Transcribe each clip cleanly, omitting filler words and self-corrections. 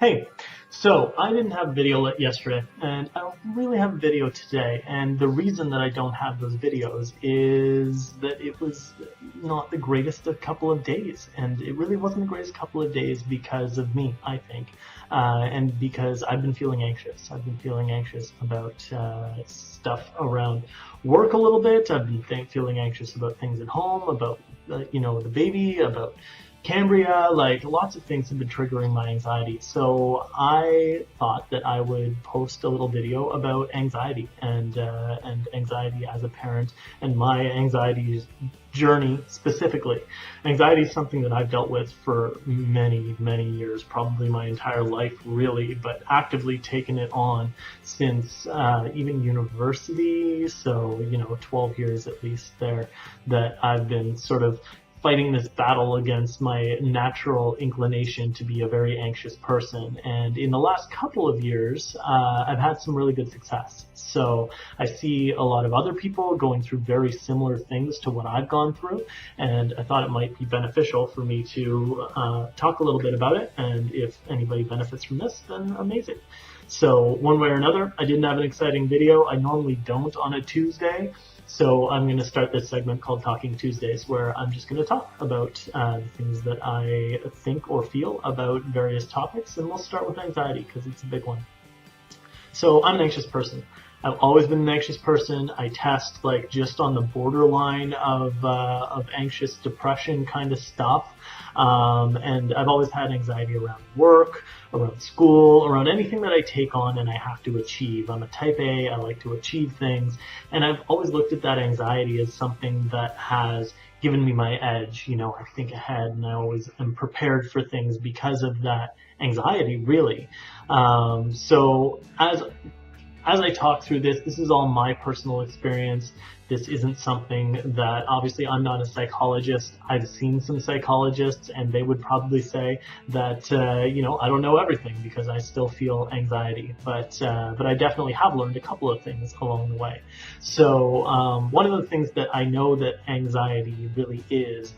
Hey, so I didn't have video yesterday, and I don't really have a video today. And the reason that I don't have those videos is that it was not the greatest of couple of days, and it really wasn't the greatest couple of days because of me, I think, and because I've been feeling anxious. I've been feeling anxious about stuff around work a little bit. I've been feeling anxious about things at home, about the baby, about Cambria, like lots of things have been triggering my anxiety. So I thought that I would post a little video about anxiety and anxiety as a parent and my anxiety journey specifically. Anxiety is something that I've dealt with for many, many years, probably my entire life really, but actively taken it on since even university. So, 12 years at least there that I've been sort of fighting this battle against my natural inclination to be a very anxious person. And in the last couple of years, I've had some really good success. So I see a lot of other people going through very similar things to what I've gone through. And I thought it might be beneficial for me to talk a little bit about it. And if anybody benefits from this, then amazing. So one way or another, I didn't have an exciting video. I normally don't on a Tuesday. So I'm going to start this segment called Talking Tuesdays, where I'm just going to talk about the things that I think or feel about various topics. And we'll start with anxiety because it's a big one. So I'm an anxious person. I've always been an anxious person. I test like just on the borderline of anxious depression kind of stuff. And I've always had anxiety around work, around school, around anything that I take on and I have to achieve. I'm a type A. I like to achieve things. And I've always looked at that anxiety as something that has given me my edge. I think ahead and I always am prepared for things because of that anxiety, really. So as I talk through this is all my personal experience. This isn't something that, obviously, I'm not a psychologist. I've seen some psychologists, and they would probably say that, I don't know everything because I still feel anxiety. But I definitely have learned a couple of things along the way. So one of the things that I know that anxiety really is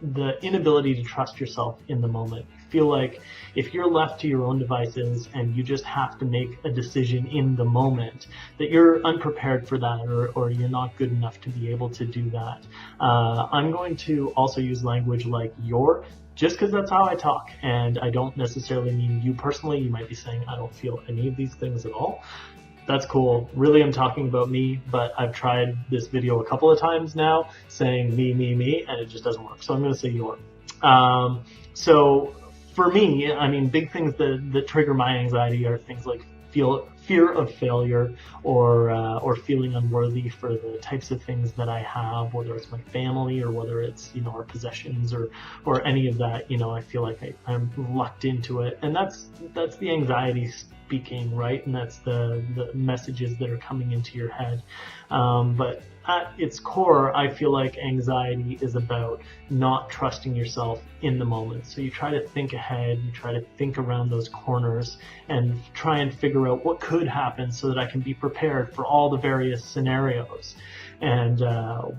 the inability to trust yourself in the moment. I feel like if you're left to your own devices and you just have to make a decision in the moment, that you're unprepared for that or you're not good enough to be able to do that. I'm going to also use language like your, just because that's how I talk. And I don't necessarily mean you personally. You might be saying, I don't feel any of these things at all. That's cool. Really, I'm talking about me, but I've tried this video a couple of times now saying me, and it just doesn't work. So I'm going to say your. So for me, big things that trigger my anxiety are things like fear of failure or feeling unworthy for the types of things that I have, whether it's my family or whether it's, our possessions or any of that. I feel like I'm lucked into it. And that's the anxiety speaking, right? And that's the messages that are coming into your head. But at its core, I feel like anxiety is about not trusting yourself in the moment. So you try to think ahead, you try to think around those corners and try and figure out what could happen so that I can be prepared for all the various scenarios. And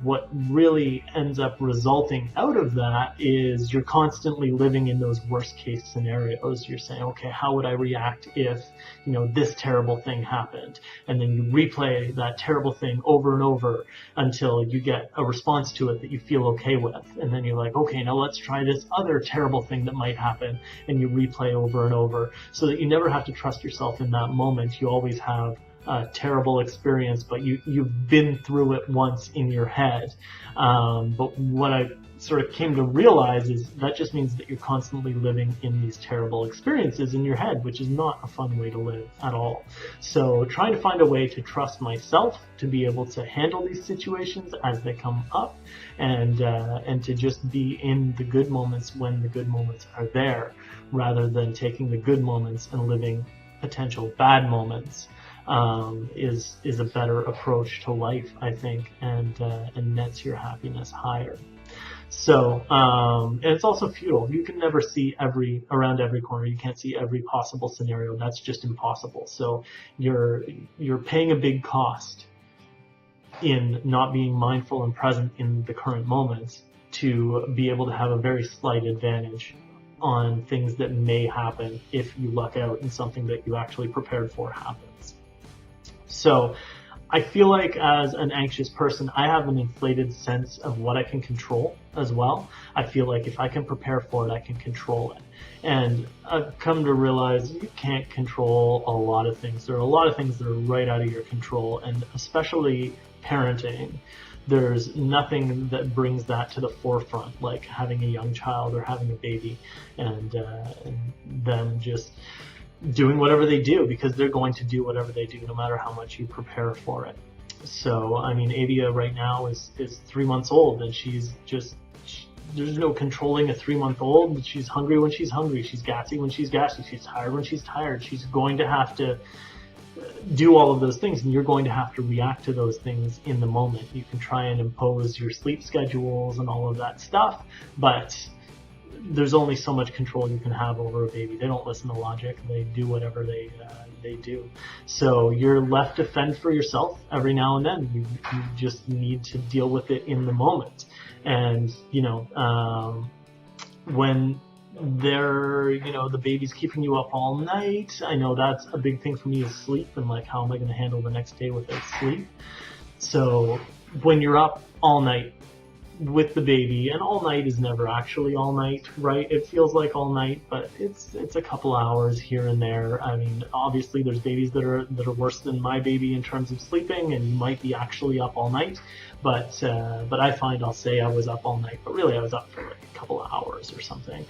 what really ends up resulting out of that is you're constantly living in those worst case scenarios. You're saying, okay, how would I react if, this terrible thing happened? And then you replay that terrible thing over and over until you get a response to it that you feel okay with. And then you're like, okay, now let's try this other terrible thing that might happen. And you replay over and over so that you never have to trust yourself in that moment. You always have a terrible experience, but you've been through it once in your head. But what I sort of came to realize is that just means that you're constantly living in these terrible experiences in your head, which is not a fun way to live at all. So trying to find a way to trust myself to be able to handle these situations as they come up and to just be in the good moments when the good moments are there, rather than taking the good moments and living potential bad moments. Is a better approach to life, I think, and nets your happiness higher. So, and it's also futile. You can never see around every corner. You can't see every possible scenario. That's just impossible. So you're paying a big cost in not being mindful and present in the current moments to be able to have a very slight advantage on things that may happen if you luck out and something that you actually prepared for happens. So I feel like as an anxious person, I have an inflated sense of what I can control as well. I feel like if I can prepare for it, I can control it. And I've come to realize you can't control a lot of things. There are a lot of things that are right out of your control, and especially parenting. There's nothing that brings that to the forefront, like having a young child or having a baby, and them just doing whatever they do, because they're going to do whatever they do no matter how much you prepare for it. So, I mean, Avia right now is 3 months old, and there's no controlling a 3-month-old. She's hungry when she's hungry. She's gassy when she's gassy. She's tired when she's tired. She's going to have to do all of those things, and you're going to have to react to those things in the moment. You can try and impose your sleep schedules and all of that stuff, but there's only so much control you can have over a baby. They don't listen to logic. They do whatever they do. So you're left to fend for yourself every now and then. You just need to deal with it in the moment. And, when the baby's keeping you up all night, I know that's a big thing for me, is sleep, and like, how am I going to handle the next day without sleep? So when you're up all night with the baby, and all night is never actually all night, right? It feels like all night, but it's a couple hours here and there. I mean, obviously there's babies that are worse than my baby in terms of sleeping, and you might be actually up all night, but I find I'll say I was up all night, but really I was up for like a couple of hours or something.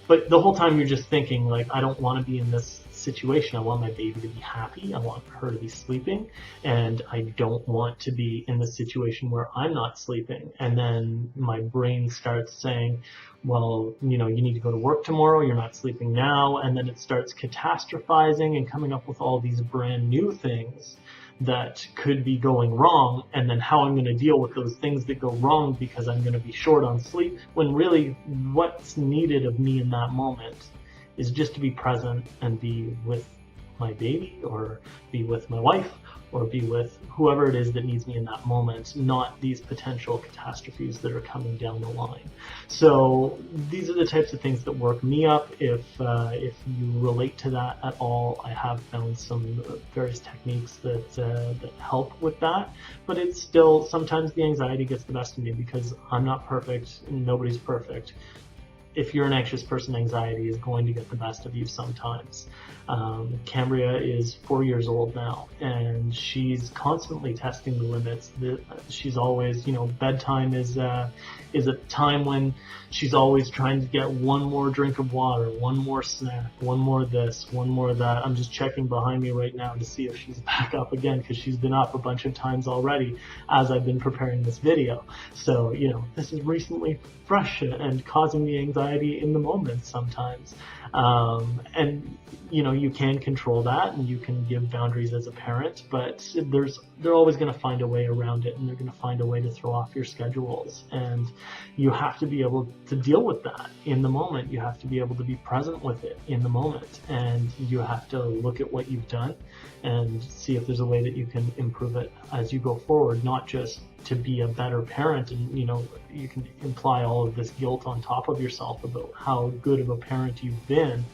But the whole time you're just thinking, like, I don't want to be in this situation. I want my baby to be happy. I want her to be sleeping. And I don't want to be in the situation where I'm not sleeping. And then my brain starts saying, well, you need to go to work tomorrow. You're not sleeping now. And then it starts catastrophizing and coming up with all these brand new things that could be going wrong, and then how I'm going to deal with those things that go wrong because I'm going to be short on sleep, when really what's needed of me in that moment is just to be present and be with my baby, or be with my wife, or be with whoever it is that needs me in that moment, not these potential catastrophes that are coming down the line. So these are the types of things that work me up. If you relate to that at all, I have found some various techniques that help with that, but it's still, sometimes the anxiety gets the best of me because I'm not perfect and nobody's perfect. If you're an anxious person, anxiety is going to get the best of you sometimes. Cambria is 4 years old now, and she's constantly testing the limits. She's always, bedtime is a time when she's always trying to get one more drink of water, one more snack, one more this, one more that. I'm just checking behind me right now to see if she's back up again, because she's been up a bunch of times already as I've been preparing this video. So, this is recently fresh and causing me anxiety in the moment sometimes. And you can control that, and you can give boundaries as a parent, but they're always going to find a way around it, and they're going to find a way to throw off your schedules. And you have to be able to deal with that in the moment. You have to be able to be present with it in the moment, and you have to look at what you've done and see if there's a way that you can improve it as you go forward, not just to be a better parent. And you can imply all of this guilt on top of yourself about how good of a parent you've been,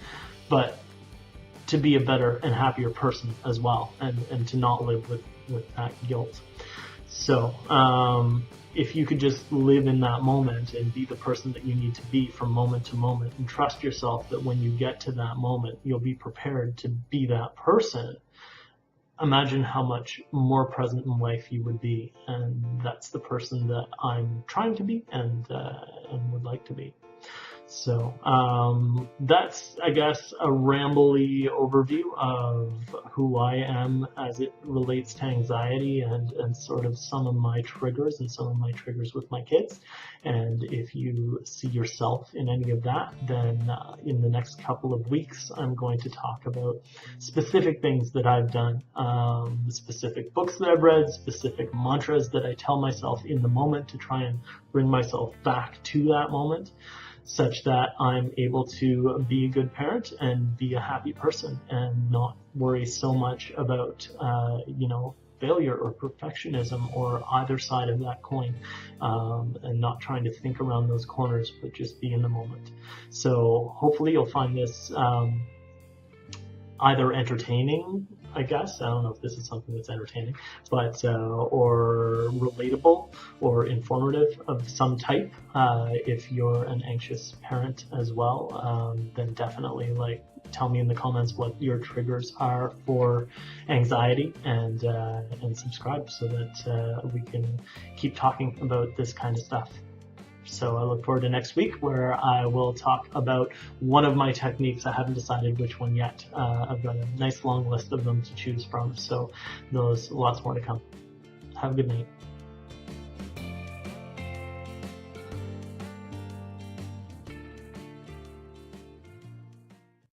but to be a better and happier person as well, and to not live with that guilt. So if you could just live in that moment and be the person that you need to be from moment to moment, and trust yourself that when you get to that moment, you'll be prepared to be that person, imagine how much more present in life you would be. And that's the person that I'm trying to be and would like to be. So that's, I guess, a rambly overview of who I am as it relates to anxiety, and sort of some of my triggers and some of my triggers with my kids. And if you see yourself in any of that, then in the next couple of weeks, I'm going to talk about specific things that I've done, specific books that I've read, specific mantras that I tell myself in the moment to try and bring myself back to that moment, such that I'm able to be a good parent and be a happy person and not worry so much about, failure or perfectionism or either side of that coin, and not trying to think around those corners, but just be in the moment. So hopefully you'll find this either entertaining, I guess. I don't know if this is something that's entertaining, but or relatable or informative of some type. If you're an anxious parent as well, then definitely tell me in the comments what your triggers are for anxiety, and subscribe so that we can keep talking about this kind of stuff. So I look forward to next week, where I will talk about one of my techniques. I haven't decided which one yet. I've got a nice long list of them to choose from, so there's lots more to come. Have a good night.